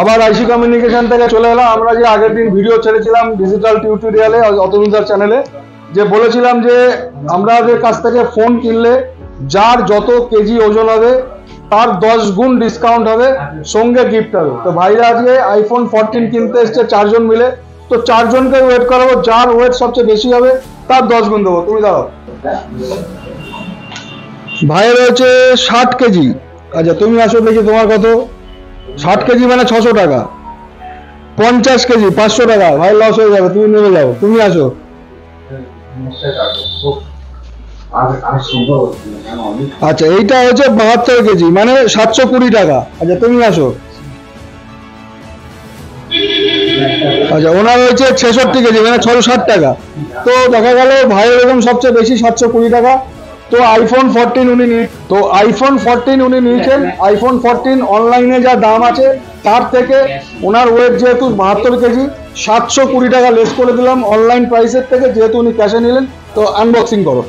আবার আইসি কমিউনিকেশন থেকে চলে এলাম। আমরা যে আগের দিন ভিডিও ছেড়েছিলাম ডিজিটাল টিউটোরিয়ালে অতনুদার চ্যানেলে, যে বলেছিলাম যে আমাদের কাছ থেকে ফোন কিনলে যার যত কেজি ওজন হবে তার 10 গুণ ডিসকাউন্ট হবে, সঙ্গে গিফট হবে। তো ভাইরা আজকে আইফোন 14 কিনতে এসছে 4 জন মিলে, তো 4 জনকে ওয়েট করাবো, যার ওয়েট সবচেয়ে বেশি হবে তার 10 গুণ দেবো। তুমি দাও। ভাইয়ের হচ্ছে 60 কেজি। আচ্ছা তুমি আসো দেখি তোমার কত। 60 কেজি মানে 600 টাকা। 50 কেজি 500 টাকা। ভাই লস হয়ে যাবে, তুমি নেমে যাও। তুমি আসো। আচ্ছা এইটা হচ্ছে 72 কেজি মানে 720 টাকা। আচ্ছা তুমি আসো। আচ্ছা ওনার হচ্ছে 66 কেজি মানে 660 টাকা। তো দেখা গেল ভাইয়ের এরকম সবচেয়ে বেশি 720 টাকা। তো আইফোন 14 উনি নিয়েছেন। আইফোন 14 অনলাইনে যা দাম আছে তার থেকে ওনার ওয়েট যেহেতু 72 কেজি, 720 টাকা লেস করে দিলাম অনলাইন প্রাইসের থেকে, যেহেতু উনি ক্যাশে নিলেন। তো আনবক্সিং করো।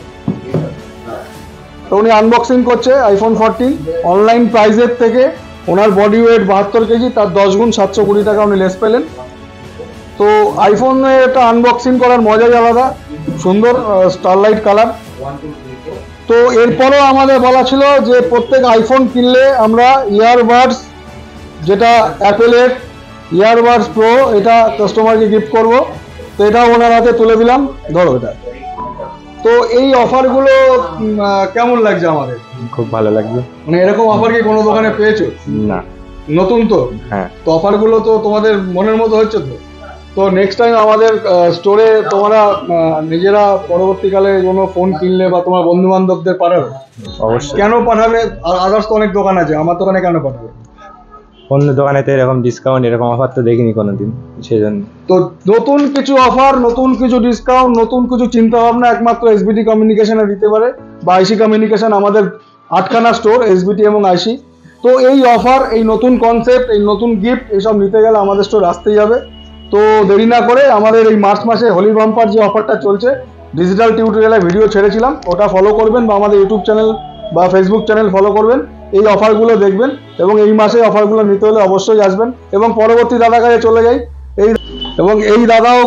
তো উনি আনবক্সিং করছে আইফোন 14 অনলাইন প্রাইসের থেকে। ওনার বডি ওয়েট 72 কেজি, তার 10 গুণ 720 টাকা উনি লেস পেলেন। তো আইফোনে এটা আনবক্সিং করার মজাই আলাদা, সুন্দর স্টারলাইট কালার। তো এরপরও আমাদের বলা ছিল যে প্রত্যেক আইফোন কিনলে আমরা ইয়ারবাডস, যেটা অ্যাপেলের ইয়ারবাডস প্রো, এটা কাস্টমারকে গিফট করব। তো এটাও ওনার হাতে তুলে দিলাম, ধরো এটা। তো এই অফারগুলো কেমন লাগছে আমাদের? খুব ভালো লাগছে। মানে এরকম অফার কি কোনো দোকানে পেয়েছো? না। নতুন তো? হ্যাঁ। তো অফারগুলো তো তোমাদের মনের মতো হচ্ছে তো? তো নেক্সট টাইম আমাদের স্টোরে তোমরা নিজেরা পরবর্তীকালে কোনো ফোন কিনলে বা তোমার বন্ধু বান্ধবদের পাঠাবে? অবশ্যই। কেন পাঠাবে? আদার্স তো অনেক দোকান আছে, আমার দোকানে কেন পাঠাবে? অন্য দোকানেতে এরকম ডিসকাউন্ট, এরকম অফার তো দেখিনি কোনোদিন, সেজন্য। তো নতুন কিছু অফার, নতুন কিছু ডিসকাউন্ট, নতুন কিছু চিন্তা ভাবনা একমাত্র এসবিটি কমিউনিকেশনে দিতে পারে, বা আইসি কমিউনিকেশন। আমাদের 8খানা স্টোর, এসবিটি এবং আইসি। তো এই অফার, এই নতুন কনসেপ্ট, এই নতুন গিফট, এইসব নিতে গেলে আমাদের স্টোর আসতেই হবে। তো দেরি না করে আমাদের এই মার্চ মাসে হোলি বাম্পার যে অফারটা চলছে, ডিজিটাল টিউটোরিয়ালে ভিডিও ছেড়েছিলাম, ওটা ফলো করবেন, বা আমাদের ইউটিউব চ্যানেল বা ফেসবুক চ্যানেল ফলো করবেন। এই অফারগুলো দেখবেন এবং এই মাসে অফারগুলো নিতে হলে অবশ্যই আসবেন। এবং পরবর্তী দাদার কাছে চলে যাই। এই দাদাও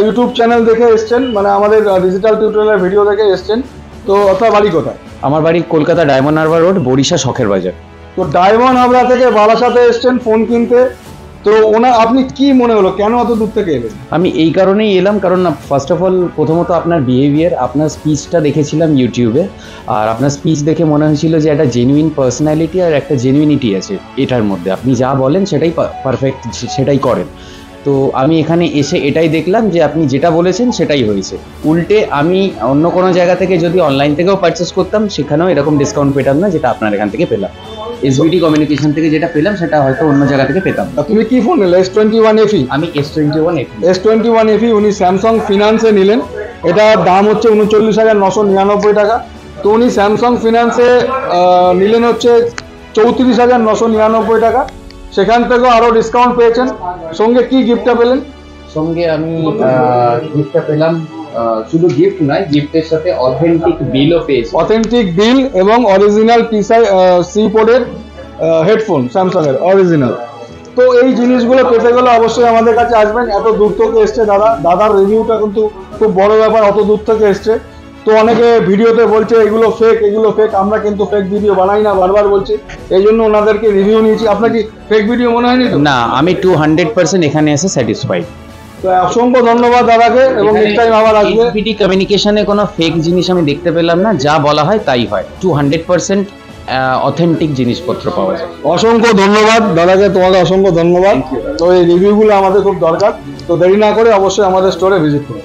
ইউটিউব চ্যানেল দেখে এসছেন, মানে আমাদের ডিজিটাল টিউটোরিয়ালের ভিডিও দেখে এসছেন। তো আপনার বাড়ি কোথায়? আমার বাড়ি কলকাতা ডায়মন্ড হারবার রোড, বরিশা শখের বাজার। তো ডায়মন্ড হারবার থেকে বারাসাতে এসছেন ফোন কিনতে। তো আপনি কি মনে হলো, কেন অত দূর থেকে এলেন? আমি এই কারণেই এলাম, কারণ ফার্স্ট অফ অল প্রথমত আপনার বিহেভিয়ার, আপনার স্পিচটা দেখেছিলাম ইউটিউবে, আর আপনার স্পিচ দেখে মনে হয়েছিল যে একটা জেনুইন পার্সোনালিটি আর একটা জেনুইনিটি আছে এটার মধ্যে। আপনি যা বলেন সেটাই পারফেক্ট, সেটাই করেন। তো আমি এখানে এসে এটাই দেখলাম যে আপনি যেটা বলেছেন সেটাই হয়েছে। উল্টে আমি অন্য কোনো জায়গা থেকে যদি অনলাইন থেকেও পারচেস করতাম, সেখানেও এরকম ডিসকাউন্ট পেতাম না যেটা আপনার এখান থেকে পেলাম। এসবিটি কমিউনিকেশন থেকে যেটা পেলাম সেটা হয়তো অন্য জায়গা থেকে পেতাম না। তুমি কি ফোন নিলে? S21 FE? আমি S21 FE। S21 FE উনি স্যামসাং ফিনান্সে নিলেন। এটার দাম হচ্ছে 39,999 টাকা। তো উনি স্যামসাং ফিনান্সে নিলেন হচ্ছে 34,999 টাকা। সেখান থেকেও আরও ডিসকাউন্ট পেয়েছেন। সঙ্গে কি গিফটটা পেলেন? সঙ্গে আমি গিফটটা পেলাম, শুধু গিফট নয়, গিফটের সাথে অথেন্টিক বিলও পেয়েছি। অথেন্টিক বিল এবং অরিজিনাল সি পোর্টের হেডফোন, স্যামসাং এর অরিজিনাল। তো এই জিনিসগুলো পেতে গেলে অবশ্যই আমাদের কাছে আসবেন। এত দূর থেকে এসছে দাদার রিভিউটা কিন্তু খুব বড় ব্যাপার, অত দূর থেকে এসছে। তো অনেকে ভিডিওতে বলছে এগুলো ফেক, এগুলো ফেক। আমরা কিন্তু ফেক ভিডিও বানাই না, বারবার বলছি। এই জন্য ওনাদেরকে রিভিউ নিয়েছি। আপনার কি ফেক ভিডিও মনে হয়নি? না, আমি 200% এখানে এসে স্যাটিসফাইড। তো অসংখ্য ধন্যবাদ দাদাকে, এবং নেক্সট টাইম আবার আসবে। এসবিটি কমিউনিকেশনে কোনো ফেক জিনিস আমি দেখতে পেলাম না, যা বলা হয় তাই হয়। 200% অথেন্টিক জিনিসপত্র পাওয়া যায়। অসংখ্য ধন্যবাদ দাদাকে, তোমাকে অসংখ্য ধন্যবাদ। তো এই রিভিউগুলো আমাদের খুব দরকার। তো দেরি না করে অবশ্যই আমাদের স্টোরে ভিজিট করুন।